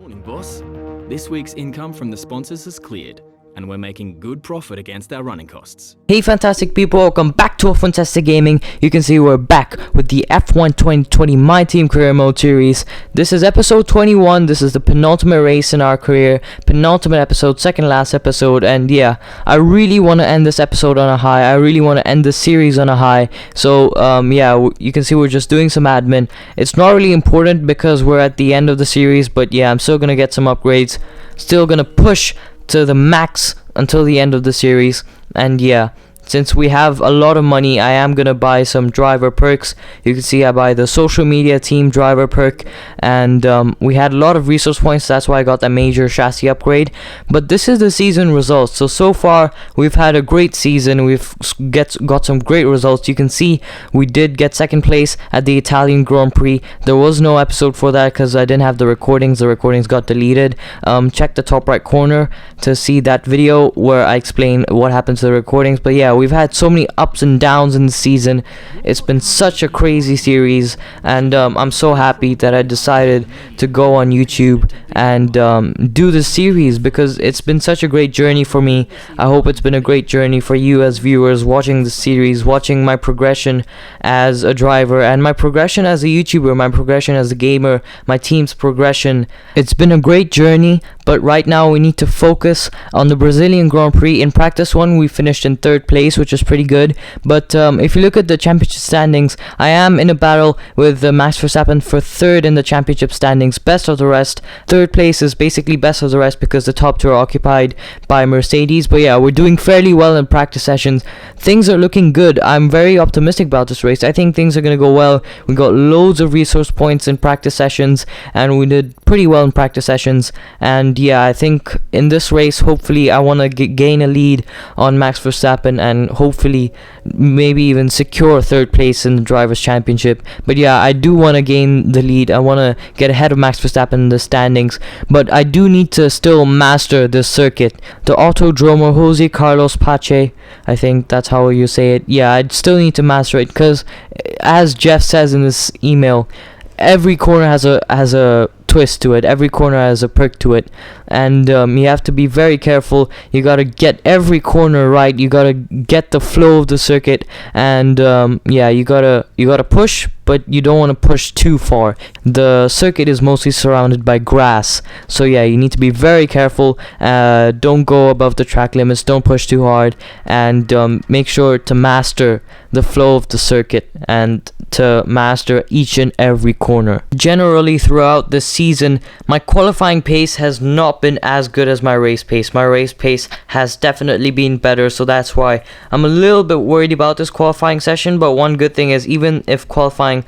Morning, boss. This week's income from the sponsors has cleared, and we're making good profit against our running costs. Hey fantastic people, welcome back to F1ntastic Gaming. You can see we're back with the F1 2020 My Team Career Mode series. This is episode 21. This is the penultimate race in our career, penultimate episode, second last episode, and yeah, I really want to end this episode on a high. I really want to end this series on a high. So yeah, you can see we're just doing some admin. It's not really important because we're at the end of the series, but yeah, I'm still gonna get some upgrades, still gonna push to the max until the end of the series. And yeah, since we have a lot of money, I am gonna buy some driver perks. You can see I buy the social media team driver perk, and we had a lot of resource points. That's why I got that major chassis upgrade. But this is the season results. So far we've had a great season. We've got some great results. You can see we did get second place at the Italian Grand Prix. There was no episode for that because I didn't have the recordings. The recordings got deleted. Check the top right corner to see that video where I explain what happened to the recordings. But yeah, we've had so many ups and downs in the season. It's been such a crazy series, and I'm so happy that I decided to go on YouTube and do this series because it's been such a great journey for me. I hope it's been a great journey for you as viewers watching the series, watching my progression as a driver and my progression as a YouTuber, my progression as a gamer, my team's progression. It's been a great journey, but right now we need to focus on the Brazilian Grand Prix. In practice one, we finished in third place, which is pretty good. But if you look at the championship standings, I am in a battle with Max Verstappen for third in the championship standings, best of the rest. Third place is basically best of the rest because the top two are occupied by Mercedes. But yeah, we're doing fairly well in practice sessions. Things are looking good. I'm very optimistic about this race. I think things are going to go well. We got loads of resource points in practice sessions, and we did pretty well in practice sessions. And yeah, I think in this race, hopefully I want to gain a lead on Max Verstappen and hopefully maybe even secure third place in the Drivers' Championship. But yeah, I do want to gain the lead. I want to get ahead of Max Verstappen in the standings, but I do need to still master this circuit. The Autodromo Jose Carlos Pache, I think that's how you say it. Yeah, I still need to master it because, as Jeff says in this email, every corner has a twist to it. Every corner has a perk to it, and you have to be very careful. You gotta get every corner right. You gotta get the flow of the circuit, and yeah, you gotta push, but you don't want to push too far. The circuit is mostly surrounded by grass, so yeah, you need to be very careful. Don't go above the track limits, don't push too hard, and make sure to master the flow of the circuit and to master each and every corner. Generally throughout the season, my qualifying pace has not been as good as my race pace. My race pace has definitely been better, so that's why I'm a little bit worried about this qualifying session. But one good thing is, even if qualifying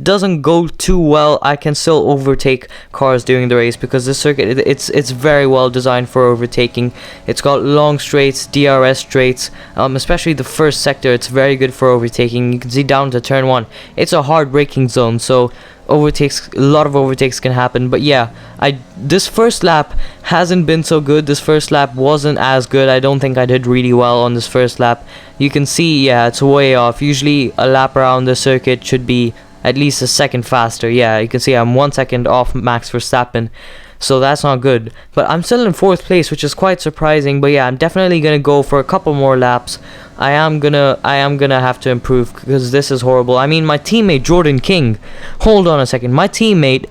doesn't go too well, I can still overtake cars during the race because this circuit, it's very well designed for overtaking. It's got long straights, DRS straights, especially the first sector. It's very good for overtaking. You can see down to turn 1, it's a hard braking zone, so a lot of overtakes can happen. But yeah, this first lap hasn't been so good. This first lap wasn't as good. I don't think I did really well on this first lap. You can see, yeah, it's way off. Usually a lap around the circuit should be at least a second faster. Yeah, you can see I'm 1 second off Max Verstappen, so that's not good. But I'm still in fourth place, which is quite surprising. But yeah, I'm definitely gonna go for a couple more laps. I am gonna have to improve because this is horrible. I mean, my teammate Jordan King, hold on a second, my teammate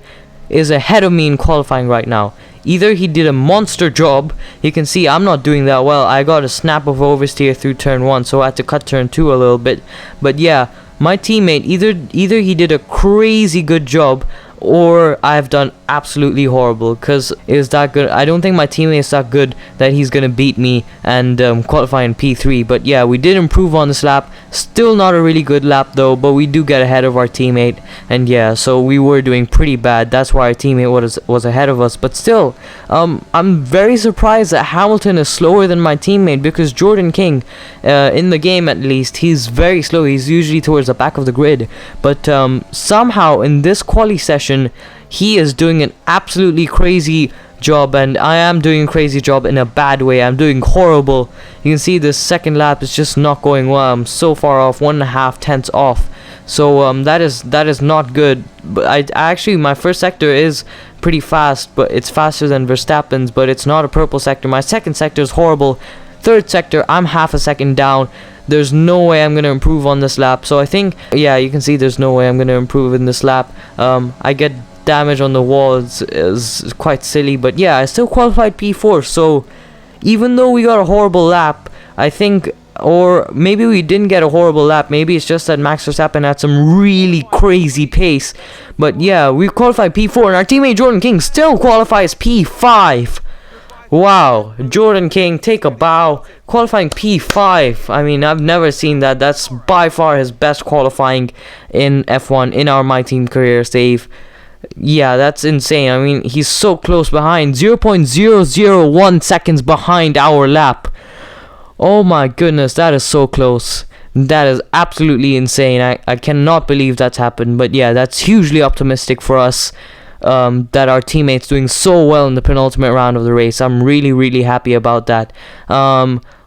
is ahead of me in qualifying right now. Either he did a monster job. You can see I'm not doing that well. I got a snap of oversteer through turn 1, so I had to cut turn 2 a little bit. But yeah, my teammate, either he did a crazy good job or I've done absolutely horrible because it's that good. I don't think my teammate is that good that he's gonna beat me and qualify in P3. But yeah, we did improve on this lap. Still not a really good lap though, but we do get ahead of our teammate. And yeah, so we were doing pretty bad. That's why our teammate was ahead of us. But still, I'm very surprised that Hamilton is slower than my teammate because Jordan King, in the game at least, he's very slow. He's usually towards the back of the grid. But somehow in this quali session, he is doing an absolutely crazy job, and I am doing a crazy job in a bad way. I'm doing horrible. You can see this second lap is just not going well. I'm so far off, 1.5 tenths off. So that is not good. But I actually, my first sector is pretty fast, but it's faster than Verstappen's, but it's not a purple sector. My second sector is horrible. Third sector, I'm half a second down. There's no way I'm gonna improve on this lap. So I think, yeah, you can see there's no way I'm gonna improve in this lap. I get damage on the wall. Is quite silly, but yeah, I still qualified P4. So even though we got a horrible lap, I think, or maybe we didn't get a horrible lap, maybe it's just that Max Verstappen had some really crazy pace. But yeah, we qualified P4, and our teammate Jordan King still qualifies P5. Wow, Jordan King, take a bow, qualifying P5. I mean, I've never seen that. That's by far his best qualifying in F1 in our My Team career save. Yeah, that's insane. I mean, he's so close behind, 0.001 seconds behind our lap. Oh my goodness, that is so close. That is absolutely insane. I cannot believe that's happened. But yeah, that's hugely optimistic for us. That our teammates doing so well in the penultimate round of the race. I'm really happy about that.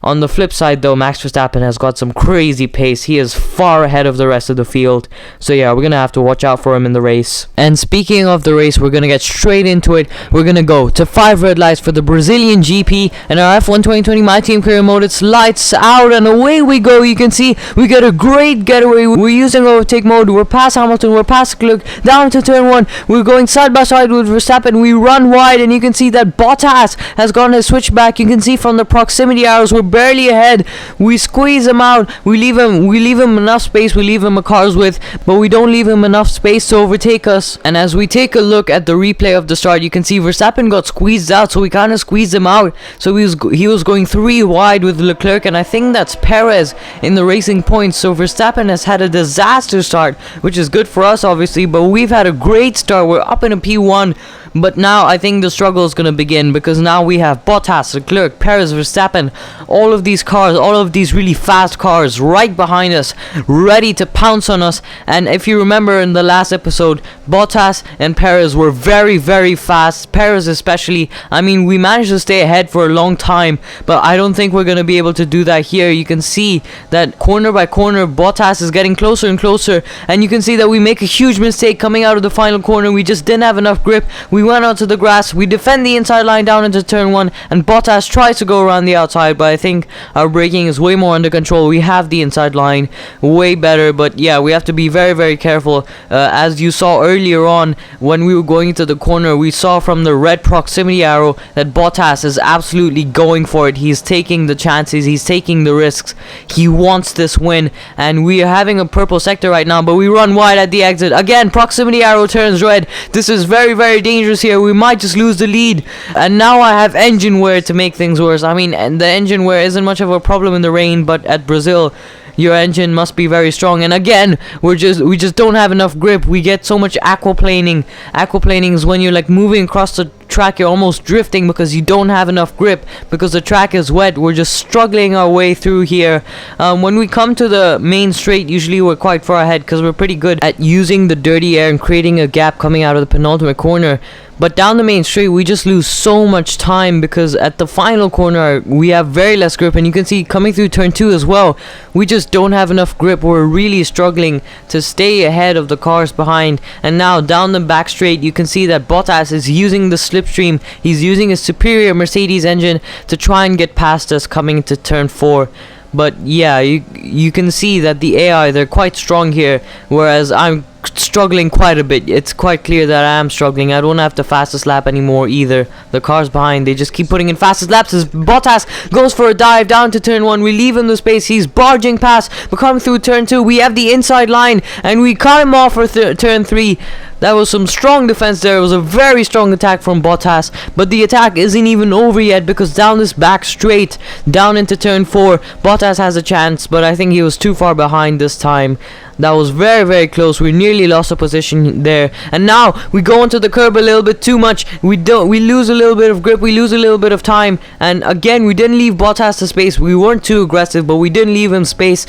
On the flip side though, Max Verstappen has got some crazy pace. He is far ahead of the rest of the field. So yeah, we're gonna have to watch out for him in the race. And speaking of the race, we're gonna get straight into it. We're gonna go to 5 red lights for the Brazilian GP and our F1 2020 My Team career mode. It's lights out and away we go. You can see we get a great getaway. We're using overtake mode. We're past Hamilton. We're past Leclerc. Down to turn 1. We're going side by side with Verstappen. We run wide and you can see that Bottas has gotten his switchback. You can see from the proximity arrows we're barely ahead. We squeeze him out. We leave him enough space. We leave him a car's width, but we don't leave him enough space to overtake us. And as we take a look at the replay of the start, you can see Verstappen got squeezed out, so we kind of squeezed him out. So he was going 3 wide with Leclerc, and I think that's Perez in the racing points. So Verstappen has had a disaster start, which is good for us obviously, but we've had a great start. We're up in a P1. But now I think the struggle is going to begin, because now we have Bottas, Leclerc, Perez, Verstappen, all of these cars, all of these really fast cars right behind us, ready to pounce on us. And if you remember in the last episode, Bottas and Perez were very fast. Perez especially. I mean, we managed to stay ahead for a long time, but I don't think we're going to be able to do that here. You can see that corner by corner, Bottas is getting closer and closer, and you can see that we make a huge mistake coming out of the final corner. We just didn't have enough grip. We went onto the grass. We defend the inside line down into turn 1, and Bottas tries to go around the outside, but I think our braking is way more under control. We have the inside line way better, but yeah, we have to be very careful. As you saw earlier on when we were going into the corner, we saw from the red proximity arrow that Bottas is absolutely going for it. He's taking the chances, he's taking the risks, he wants this win, and we are having a purple sector right now, but we run wide at the exit. Again, proximity arrow turns red. This is very dangerous here. We might just lose the lead, and now I have engine wear to make things worse. I mean, and the engine wear isn't much of a problem in the rain, but at Brazil your engine must be very strong. And again, we just don't have enough grip. We get so much aquaplaning. Aquaplaning is when you're like moving across the track, you're almost drifting because you don't have enough grip, because the track is wet. We're just struggling our way through here. When we come to the main straight, usually we're quite far ahead because we're pretty good at using the dirty air and creating a gap coming out of the penultimate corner. But down the main straight, we just lose so much time, because at the final corner we have very less grip, and you can see coming through turn 2 as well, we just don't have enough grip. We're really struggling to stay ahead of the cars behind. And now down the back straight, you can see that Bottas is using the slipstream. He's using his superior Mercedes engine to try and get past us coming to turn 4. But yeah, you can see that the AI, they're quite strong here, whereas I'm struggling quite a bit. It's quite clear that I am struggling. I don't have the fastest lap anymore either. The cars behind, they just keep putting in fastest laps as Bottas goes for a dive down to turn 1. We leave him the space. He's barging past. We're coming through turn 2. We have the inside line, and we cut him off for turn 3. That was some strong defense there. It was a very strong attack from Bottas, but the attack isn't even over yet, because down this back straight, down into turn 4, Bottas has a chance, but I think he was too far behind this time. That was very close. We nearly lost a position there, and now we go into the curb a little bit too much. We lose a little bit of grip, we lose a little bit of time, and again we didn't leave Bottas the space. We weren't too aggressive, but we didn't leave him space.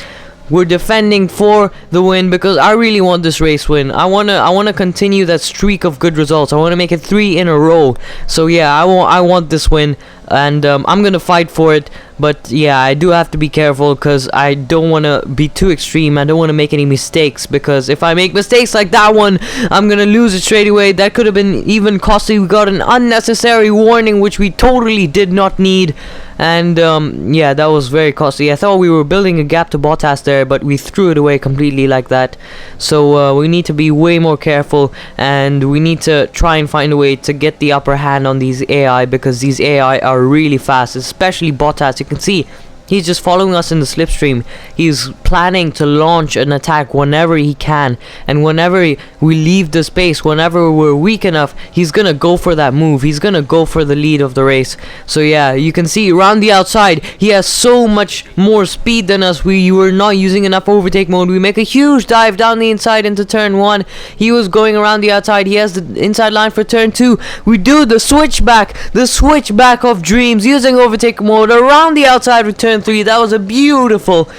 we're defending for the win because I really want this race win. I wanna continue that streak of good results. I wanna make it 3 in a row. So yeah, I want this win, and I'm gonna fight for it. But yeah, I do have to be careful because I don't want to be too extreme. I don't want to make any mistakes, because if I make mistakes like that one, I'm gonna lose it straight away. That could have been even costly. We got an unnecessary warning which we totally did not need, and yeah, that was very costly. I thought we were building a gap to Bottas there, but we threw it away completely like that. So we need to be way more careful, and we need to try and find a way to get the upper hand on these AI, because these AI are really fast, especially Bottas. You can see he's just following us in the slipstream. He's planning to launch an attack whenever he can, and whenever we leave the space, whenever we're weak enough, he's gonna go for that move. He's gonna go for the lead of the race. So yeah, you can see around the outside he has so much more speed than us. We were not using enough overtake mode. We make a huge dive down the inside into turn 1. He was going around the outside. He has the inside line for turn 2. We do the switchback of dreams using overtake mode around the outside with turn 3. That was a beautiful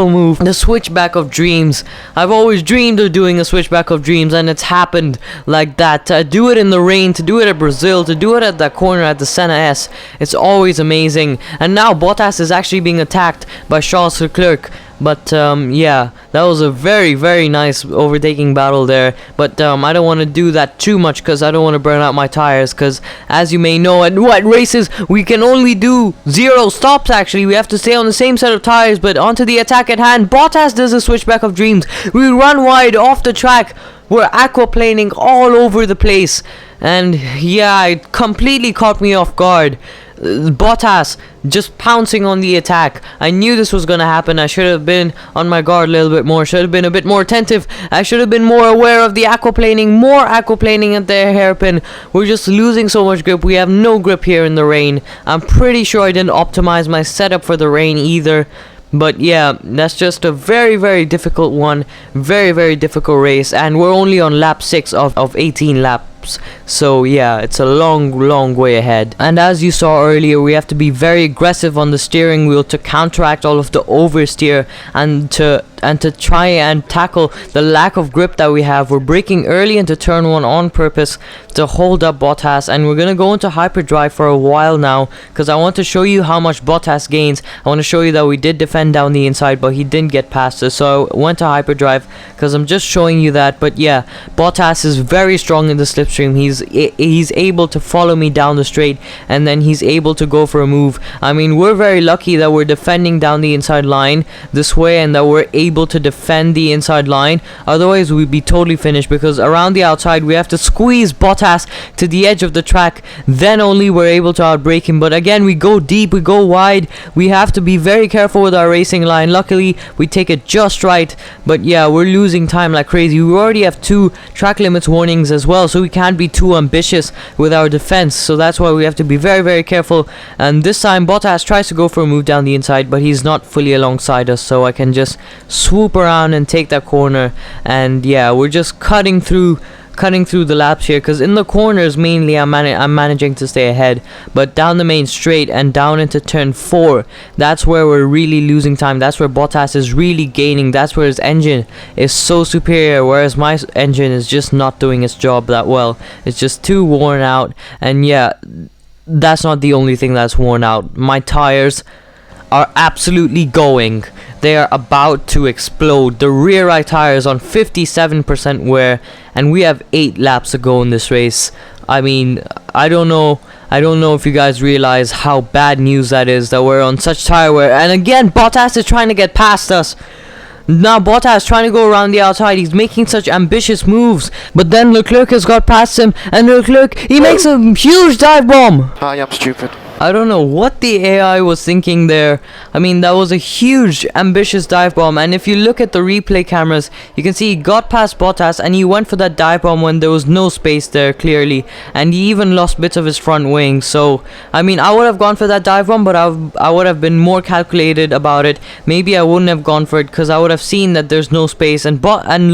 move. The switchback of dreams. I've always dreamed of doing a switchback of dreams, and it's happened like that. To do it in the rain, to do it at Brazil, to do it at that corner at the Senna S, it's always amazing. And now Bottas is actually being attacked by Charles Leclerc. But yeah, that was a very nice overtaking battle there. But I don't want to do that too much, because I don't want to burn out my tires, because as you may know, at races we can only do 0 stops. Actually, we have to stay on the same set of tires. But onto the attack at hand, Bottas does a switchback of dreams. We run wide off the track. We're aquaplaning all over the place, and yeah, it completely caught me off guard. Bottas just pouncing on the attack. I knew this was gonna happen. I should have been on my guard a little bit more. Should have been a bit more attentive. I should have been more aware of the aquaplaning. More aquaplaning at their hairpin. We're just losing so much grip. We have no grip here in the rain. I'm pretty sure I didn't optimize my setup for the rain either. But yeah, that's just a very difficult one. Very difficult race, and we're only on lap 6 of 18 laps. So yeah, it's a long way ahead. And as you saw earlier, we have to be very aggressive on the steering wheel to counteract all of the oversteer, and to try and tackle the lack of grip that we have. We're braking early into turn 1 on purpose to hold up Bottas, and we're gonna go into hyperdrive for a while now, because I want to show you how much Bottas gains. I want to show you that we did defend down the inside, but he didn't get past us. So I went to hyperdrive because I'm just showing you that. But yeah, Bottas is very strong in the slipstream. He's able to follow me down the straight, and then he's able to go for a move. I mean, we're very lucky that we're defending down the inside line this way, and that we're able to defend the inside line. Otherwise we'd be totally finished, because around the outside we have to squeeze Bottas to the edge of the track. Then only we're able to outbrake him. But again, we go deep, we go wide. We have to be very careful with our racing line. Luckily we take it just right. But yeah, we're losing time like crazy. We already have 2 track limits warnings as well, so we can't be too ambitious with our defense. So that's why we have to be very careful. And this time Bottas tries to go for a move down the inside, but he's not fully alongside us, so I can just swoop around and take that corner. And yeah, we're just cutting through the laps here, because in the corners mainly I'm managing to stay ahead, but down the main straight and down into turn 4, that's where we're really losing time. That's where Bottas is really gaining. That's where his engine is so superior, whereas my engine is just not doing its job that well. It's just too worn out. And yeah, that's not the only thing that's worn out. My tires are absolutely going. They are about to explode. The rear right tire is on 57% wear, and we have 8 laps to go in this race. I mean, I don't know if you guys realize how bad news that is, that we're on such tire wear. And again, Bottas is trying to get past us. Now Bottas trying to go around the outside. He's making such ambitious moves, but then Leclerc has got past him, and Leclerc, he makes a huge dive bomb. Hi, I'm stupid. I don't know what the AI was thinking there. I mean, that was a huge ambitious dive bomb, and if you look at the replay cameras, you can see he got past Bottas and he went for that dive bomb when there was no space there clearly, and he even lost bits of his front wing. So I mean, I would have gone for that dive bomb, but I would have been more calculated about it. Maybe I wouldn't have gone for it, because I would have seen that there's no space. And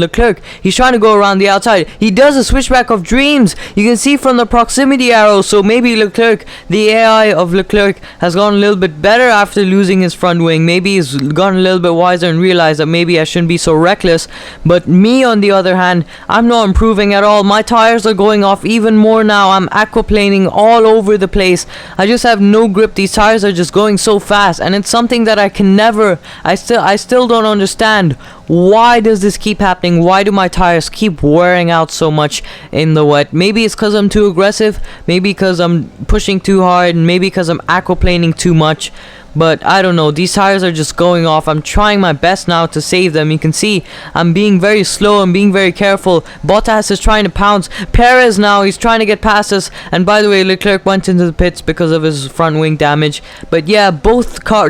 Leclerc, he's trying to go around the outside. He does a switchback of dreams. You can see from the proximity arrow. So maybe Leclerc, the AI of Leclerc has gotten a little bit better after losing his front wing. Maybe he's gotten a little bit wiser and realized that maybe I shouldn't be so reckless. But me, on the other hand, I'm not improving at all. My tires are going off even more now. I'm aquaplaning all over the place. I just have no grip. These tires are just going so fast, and it's something that I can never, I still don't understand. Why does this keep happening? Why do my tires keep wearing out so much in the wet? Maybe it's because I'm too aggressive, maybe because I'm pushing too hard, and maybe because I'm aquaplaning too much. But I don't know, these tires are just going off. I'm trying my best now to save them. You can see I'm being very slow, I'm being very careful. Bottas is trying to pounce. Perez now, he's trying to get past us. And by the way, Leclerc went into the pits because of his front wing damage. But yeah,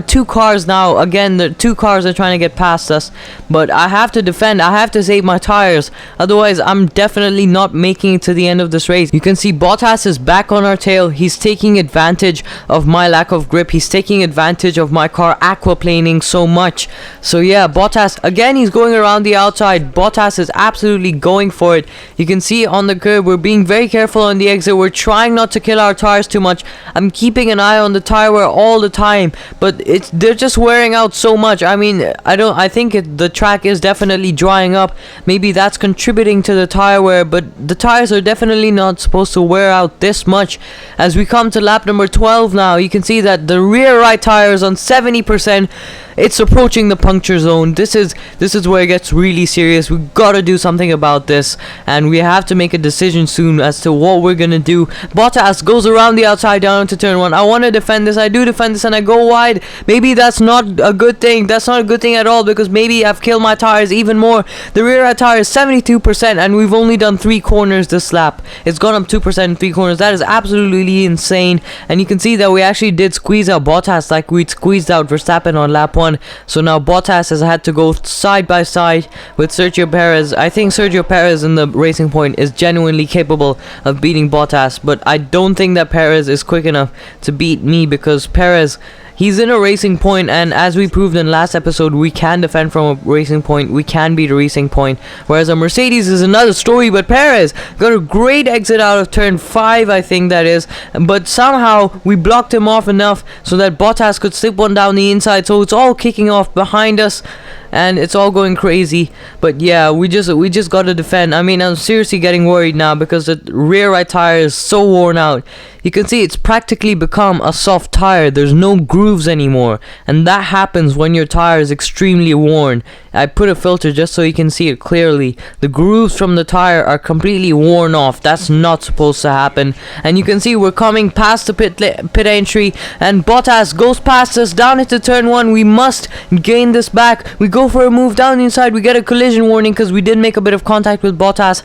two cars now, again, the two cars are trying to get past us. But I have to defend, I have to save my tires. Otherwise, I'm definitely not making it to the end of this race. You can see Bottas is back on our tail. He's taking advantage of my lack of grip. He's taking advantage of my car aquaplaning so much. So yeah, Bottas, again, he's going around the outside. Bottas is absolutely going for it. You can see on the curb, we're being very careful on the exit. We're trying not to kill our tires too much. I'm keeping an eye on the tire wear all the time, but they're just wearing out so much. I mean, I think the track is definitely drying up. Maybe that's contributing to the tire wear, but the tires are definitely not supposed to wear out this much. As we come to lap number 12 now, you can see that the rear right tire is on 70%. It's approaching the puncture zone. This is where it gets really serious. We gotta do something about this, and we have to make a decision soon as to what we're gonna do. Bottas goes around the outside down into turn 1. I want to defend this. I do defend this, and I go wide. Maybe that's not a good thing. That's not a good thing at all, because maybe I've killed my tires even more. The rear right tire is 72%, and we've only done 3 corners this lap. It's gone up 2% in 3 corners. That is absolutely insane. And you can see that we actually did squeeze out Bottas like we'd squeezed out Verstappen on lap 1. So now Bottas has had to go side by side with Sergio Perez. I think Sergio Perez in the Racing Point is genuinely capable of beating Bottas, but I don't think that Perez is quick enough to beat me, because Perez, he's in a Racing Point, and as we proved in last episode, we can defend from a Racing Point. We can beat a Racing Point. Whereas a Mercedes is another story. But Perez got a great exit out of turn 5, I think that is. But somehow we blocked him off enough so that Bottas could slip one down the inside. So it's all kicking off behind us, and it's all going crazy. But yeah, we just got to defend. I mean, I'm seriously getting worried now because the rear right tire is so worn out. You can see it's practically become a soft tire. There's no grooves anymore, and that happens when your tire is extremely worn. I put a filter just so you can see it clearly. The grooves from the tire are completely worn off. That's not supposed to happen. And you can see we're coming past the pit entry, and Bottas goes past us down into turn 1. We must gain this back. We go for a move down the inside. We get a collision warning because we did make a bit of contact with Bottas.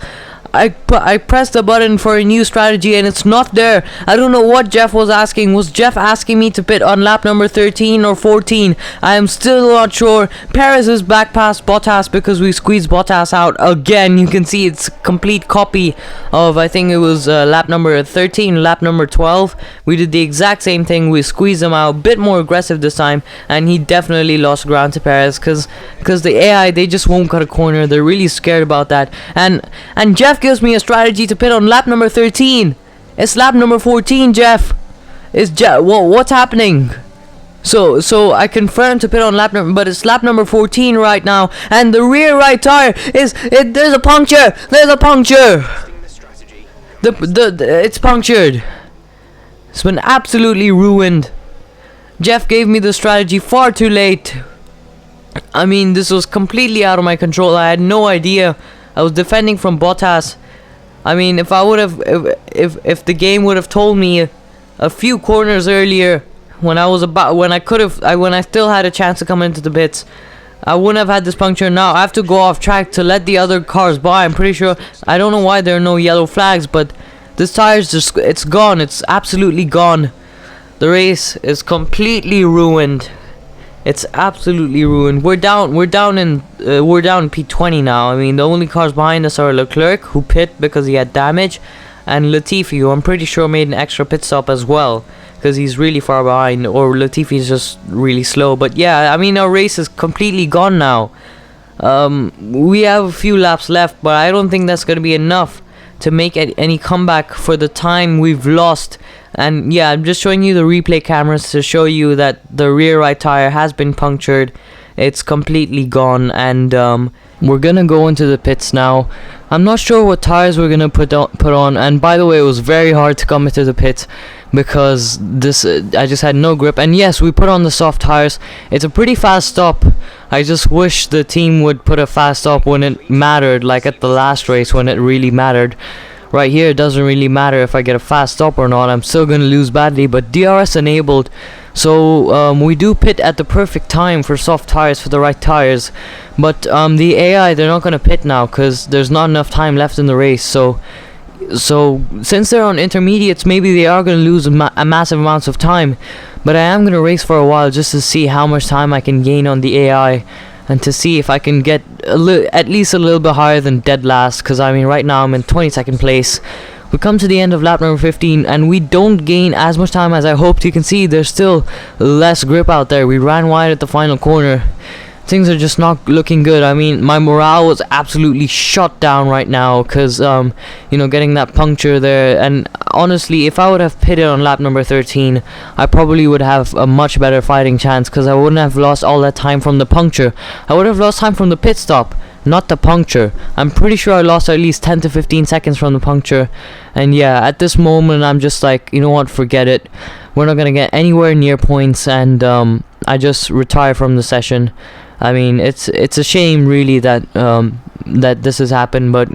I pressed the button for a new strategy, and it's not there. I don't know what Jeff was asking. Was Jeff asking me to pit on lap number 13 or 14? I am still not sure. Perez is back past Bottas because we squeezed Bottas out again. You can see it's a complete copy of, I think it was lap number 13, lap number 12. We did the exact same thing. We squeezed him out, a bit more aggressive this time, and he definitely lost ground to Perez because the AI, they just won't cut a corner. They're really scared about that. And Jeff gives me a strategy to pit on lap number 13. It's lap number 14, Jeff. What's happening? So I confirmed to pit on lap number, but it's lap number 14 right now, and the rear right tire there's a puncture. There's a puncture. It's punctured. It's been absolutely ruined. Jeff gave me the strategy far too late. I mean, this was completely out of my control. I had no idea. I was defending from Bottas. I mean, if I would have, if the game would have told me a few corners earlier, when I still had a chance to come into the pits, I wouldn't have had this puncture. Now I have to go off track to let the other cars by. I'm pretty sure. I don't know why there are no yellow flags, but this tire's just, it's gone. It's absolutely gone. The race is completely ruined. It's absolutely ruined. We're down P20 now. I mean, the only cars behind us are Leclerc, who pit because he had damage, and Latifi, who I'm pretty sure made an extra pit stop as well because he's really far behind, or Latifi's just really slow. But yeah, I mean, our race is completely gone now. We have a few laps left, but I don't think that's going to be enough to make any comeback for the time we've lost. And yeah, I'm just showing you the replay cameras to show you that the rear right tire has been punctured. It's completely gone, and we're gonna go into the pits now. I'm not sure what tires we're gonna put on, and by the way, it was very hard to come into the pits because this I just had no grip. And yes, we put on the soft tires. It's a pretty fast stop. I just wish the team would put a fast stop when it mattered, like at the last race when it really mattered. Right here, it doesn't really matter if I get a fast stop or not. I'm still gonna lose badly, but DRS enabled, so we do pit at the perfect time for soft tires, for the right tires. But the AI, they're not gonna pit now because there's not enough time left in the race. So since they're on intermediates, maybe they are gonna lose a massive amounts of time. But I am gonna race for a while just to see how much time I can gain on the AI, and to see if I can get at least a little bit higher than dead last, because I mean right now I'm in 22nd place. We come to the end of lap number 15 and we don't gain as much time as I hoped. You can see there's still less grip out there. We ran wide at the final corner. Things are just not looking good. I mean, my morale was absolutely shut down right now because you know, getting that puncture there. And honestly, if I would have pitted on lap number 13, I probably would have a much better fighting chance, because I wouldn't have lost all that time from the puncture. I would have lost time from the pit stop, not the puncture. I'm pretty sure I lost at least 10 to 15 seconds from the puncture. And yeah, at this moment I'm just like, you know what, forget it. We're not gonna get anywhere near points, and I just retire from the session. I mean, it's a shame really that that this has happened, but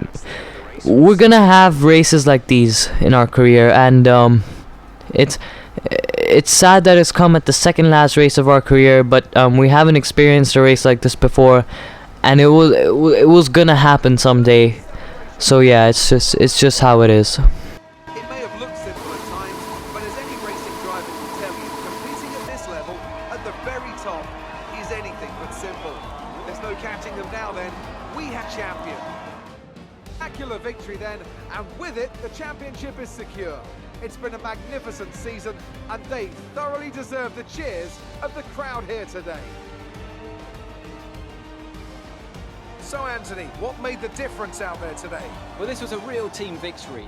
we're gonna have races like these in our career, and it's sad that it's come at the second last race of our career, but we haven't experienced a race like this before, and it was gonna happen someday. So yeah, it's just how it is. It may have looked simple at times, but as any racing driver can tell you, competing at this level, at the very top, is anything but simple. There's no catching them now then. We have champion. Spectacular victory then, and with it, the championship is secure. It's been a magnificent season, and they thoroughly deserve the cheers of the crowd here today. So Anthony, what made the difference out there today? Well, this was a real team victory.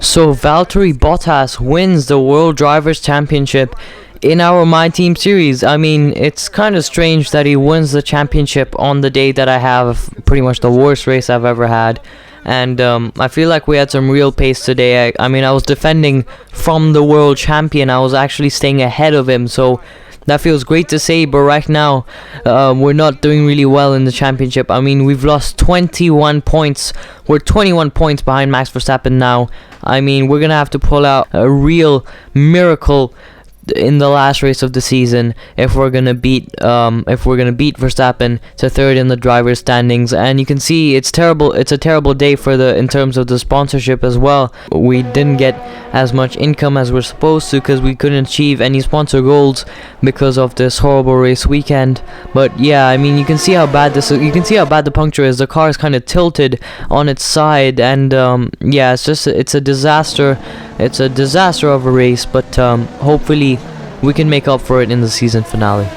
So Valtteri Bottas wins the World Drivers' Championship in our My Team series. I mean, it's kind of strange that he wins the championship on the day that I have pretty much the worst race I've ever had. And I feel like we had some real pace today. I mean, I was defending from the world champion. I was actually staying ahead of him, so that feels great to say. But right now, we're not doing really well in the championship. I mean, we've lost 21 points. We're 21 points behind Max Verstappen now. I mean, we're gonna have to pull out a real miracle in the last race of the season if we're gonna beat Verstappen to third in the drivers' standings. And you can see it's terrible. It's a terrible day for in terms of the sponsorship as well. We didn't get as much income as we're supposed to because we couldn't achieve any sponsor goals because of this horrible race weekend. But yeah, I mean, you can see how bad this is. You can see how bad the puncture is. The car is kind of tilted on its side, and yeah, it's a disaster. It's a disaster of a race, but hopefully we can make up for it in the season finale.